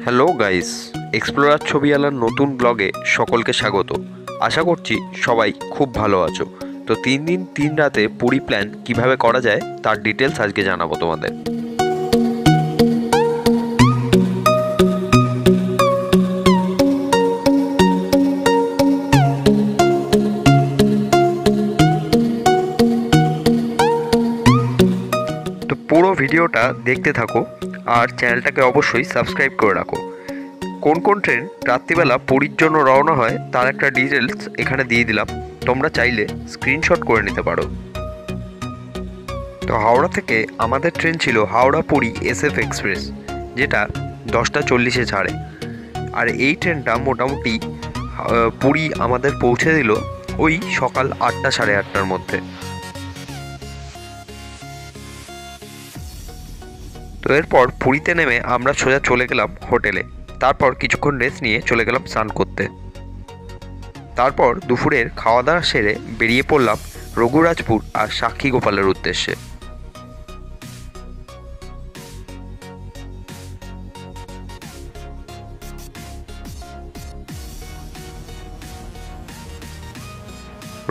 Hello guys, explorer ছবিওয়ালার নতুন ব্লগে সকলকে স্বাগত। আশা করছি সবাই খুব ভালো আছো। তো 3 দিন 3 রাতে পুরী প্ল্যান কিভাবে করা যায় তার ডিটেলস আজকে জানাবো তোমাদের। তো পুরো ভিডিওটা দেখতে থাকো আর চ্যানেলটাকে অবশ্যই সাবস্ক্রাইব করে রাখো। কোন কোন ট্রেন রাত্রিবেলা পুরীর জন্য রওনা হয় তার একটা ডিটেলস এখানে দিয়ে দিলাম, তোমরা চাইলে স্ক্রিনশট করে নিতে পারো। তো হাওড়া থেকে আমাদের ট্রেন ছিল হাওড়া পুরী SF এক্সপ্রেস, যেটা 10টা 40-এ ছাড়ে। আর এই ট্রেনটা মোটামুটি পুরী আমাদের পৌঁছে দিল ওই সকাল 8টা সাড়ে 8টার মধ্যে। তো এরপর পুরীতে নেমে আমরা সোজা চলে গেলাম হোটেলে। তারপর কিছুক্ষণ রেস্ট নিয়ে চলে গেলাম স্নান করতে। তারপর দুপুরের খাওয়া দাওয়া সেরে বেরিয়ে পড়লাম রঘুরাজপুর আর সাক্ষী গোপালের উদ্দেশ্যে।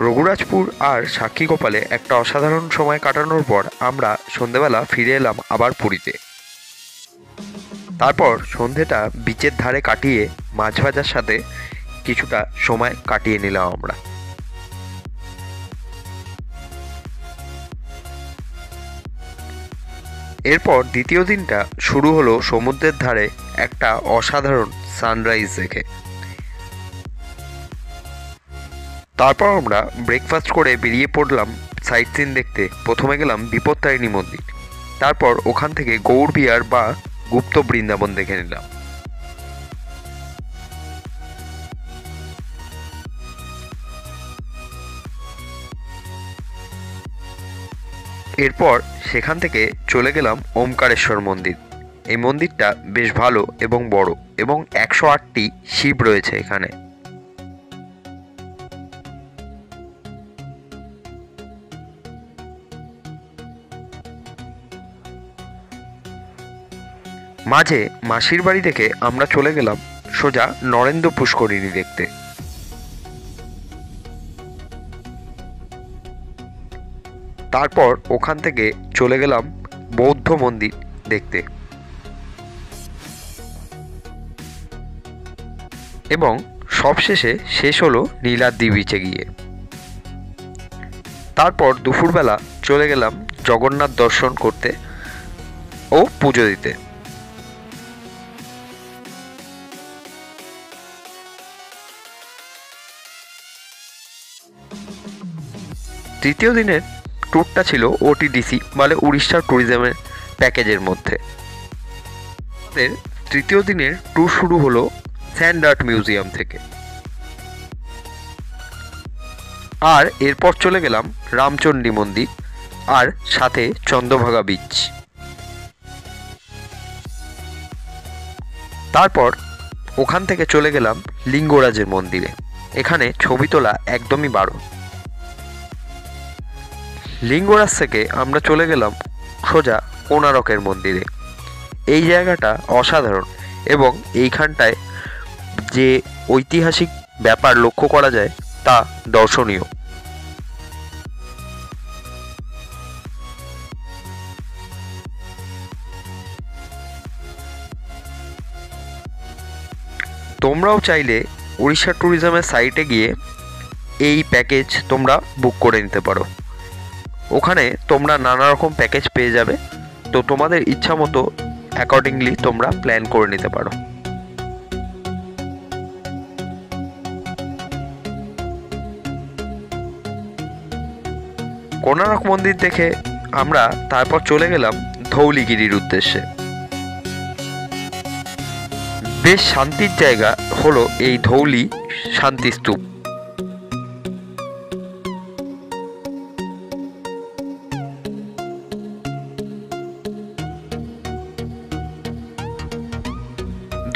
রঘুরাজপুর আর সাক্ষী গোপালে একটা অসাধারণ সময় কাটানোর পর আমরা সন্ধেবেলা ফিরে এলাম আবার পুরীতে। তারপর সন্ধেটা বিচের ধারে কাটিয়ে মাছ ভাজার সাথে কিছুটা সময় কাটিয়ে নিলাম আমরা। এরপর দ্বিতীয় দিনটা শুরু হলো সমুদ্রের ধারে একটা অসাধারণ সানরাইজ দেখে। তারপর আমরা ব্রেকফাস্ট করে বেরিয়ে পড়লাম সাইট সিন দেখতে। প্রথমে গেলাম বিপত্তারিণী মন্দির, তারপর ওখান থেকে গৌড়বিহার বা গুপ্ত বৃন্দাবন দেখে নিলাম। এরপর সেখান থেকে চলে গেলাম ওমকারেশ্বর মন্দির। এই মন্দিরটা বেশ ভালো এবং বড়, এবং 108টি শিব রয়েছে এখানে। মাঝে মাসির বাড়ি থেকে আমরা চলে গেলাম সোজা নরেন্দ্র পুষ্করিণী দেখতে। তারপর ওখান থেকে চলে গেলাম বৌদ্ধ মন্দির দেখতে, এবং সবশেষে শেষ হলো নীলাদ্রি বিচে গিয়ে। তারপর দুপুরবেলা চলে গেলাম জগন্নাথ দর্শন করতে ও পুজো দিতে। তৃতীয় দিনের ট্যুরটা ছিল OTDC মানে উড়িষ্যা ট্যুরিজমের প্যাকেজের মধ্যে। আমাদের তৃতীয় দিনের ট্যুর শুরু হলো স্যান্ড আর্ট মিউজিয়াম থেকে, আর এরপর চলে গেলাম রামচণ্ডী মন্দির আর সাথে চন্দ্রভাগা বিচ। তারপর ওখান থেকে চলে গেলাম লিঙ্গরাজের মন্দিরে। এখানে ছবি তোলা একদমই বারণ। লিঙ্গরাজ থেকে আমরা চলে গেলাম সোজা কোণারকের মন্দিরে। এই জায়গাটা অসাধারণ, এবং এইখানটায় যে ঐতিহাসিক ব্যাপার লক্ষ্য করা যায় তা দর্শনীয়। তোমরাও চাইলে উড়িষ্যা ট্যুরিজমের সাইটে গিয়ে এই প্যাকেজ তোমরা বুক করে নিতে পারো। ওখানে তোমরা নানা রকম প্যাকেজ পেয়ে যাবে, তো তোমাদের ইচ্ছা মতো অ্যাকর্ডিংলি তোমরা প্ল্যান করে নিতে পারো। কোণারক মন্দির দেখে আমরা তারপর চলে গেলাম ধৌলিগিরির উদ্দেশ্যে। বেশ শান্তির জায়গা হলো এই ধৌলি শান্তিস্তূপ।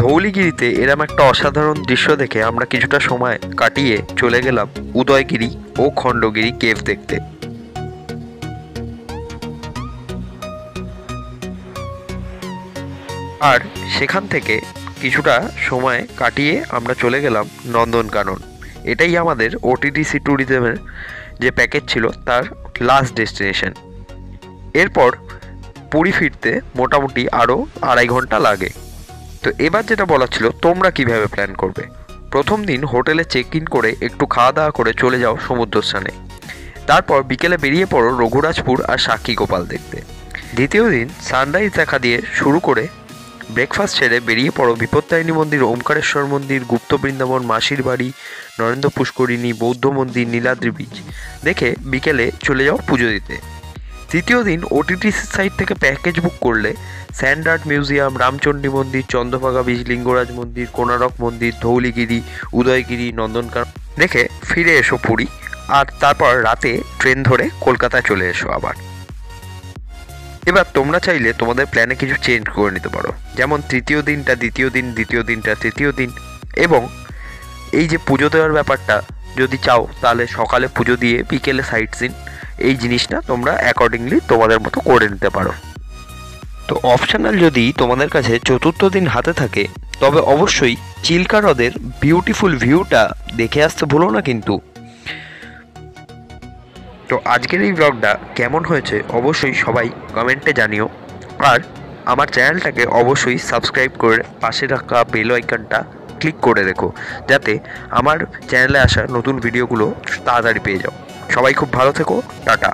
ধৌলিগিরিতে এরম একটা অসাধারণ দৃশ্য দেখে আমরা কিছুটা সময় কাটিয়ে চলে গেলাম উদয়গিরি ও খণ্ডগিরি কেভ দেখতে। আর সেখান থেকে কিছুটা সময় কাটিয়ে আমরা চলে গেলাম নন্দনকানন। এটাই আমাদের ওটিটিসি ট্যুরিজমের যে প্যাকেজ ছিল তার লাস্ট ডেস্টিনেশন। এরপর পুরী ফিরতে মোটামুটি আরও 2.5 ঘন্টা লাগে। তো এবার যেটা বলার ছিল, তোমরা কিভাবে প্ল্যান করবে। প্রথম দিন হোটেলে চেক ইন করে একটু খাওয়া দাওয়া করে চলে যাও সমুদ্র স্নানে। তারপর বিকেলে বেরিয়ে পড়ো রঘুরাজপুর আর সাক্ষী গোপাল দেখতে। দ্বিতীয় দিন সানরাইজ দেখা দিয়ে শুরু করে ব্রেকফাস্ট ছেড়ে বেরিয়ে পড়ো বিপত্তারিণী মন্দির, ওমকারেশ্বর মন্দির, গুপ্ত বৃন্দাবন, মাসির বাড়ি, নরেন্দ্র পুষ্করিণী, বৌদ্ধ মন্দির, নীলাদ্রি বিচ দেখে বিকেলে চলে যাও পুজো দিতে। তৃতীয় দিন ওটিটিসি সাইট থেকে প্যাকেজ বুক করলে স্যান্ড আর্ট মিউজিয়াম, রামচণ্ডী মন্দির, চন্দ্রভাগা বিচ, লিঙ্গরাজ মন্দির, কোণারক মন্দির, ধৌলিগিরি, উদয়গিরি, নন্দনকানন দেখে ফিরে এসো পুরী। আর তারপর রাতে ট্রেন ধরে কলকাতায় চলে এসো আবার। এবার তোমরা চাইলে তোমাদের প্ল্যানে কিছু চেঞ্জ করে নিতে পারো, যেমন তৃতীয় দিনটা দ্বিতীয় দিন, দ্বিতীয় দিনটা তৃতীয় দিন, এবং এই যে পুজো দেওয়ার ব্যাপারটা যদি চাও তাহলে সকালে পুজো দিয়ে বিকেলে সাইট সিন, এই জিনিসটা তোমরা অ্যাকর্ডিংলি তোমাদের মতো করে নিতে পারো। তো অপশনাল যদি তোমাদের কাছে চতুর্থ দিন হাতে থাকে তবে অবশ্যই চিল্কা হ্রদের বিউটিফুল ভিউটা দেখে আসতে ভুলো না কিন্তু। তো আজকের এই ব্লগটা কেমন হয়েছে অবশ্যই সবাই কমেন্টে জানিও। আর আমার চ্যানেলটাকে অবশ্যই সাবস্ক্রাইব করে পাশে রাখা বেল আইকনটা ক্লিক করে রেখো, যাতে আমার চ্যানেলে আসা নতুন ভিডিওগুলো তাড়াতাড়ি পেয়ে যাও। সবাই খুব ভালো থেকো, টাটা।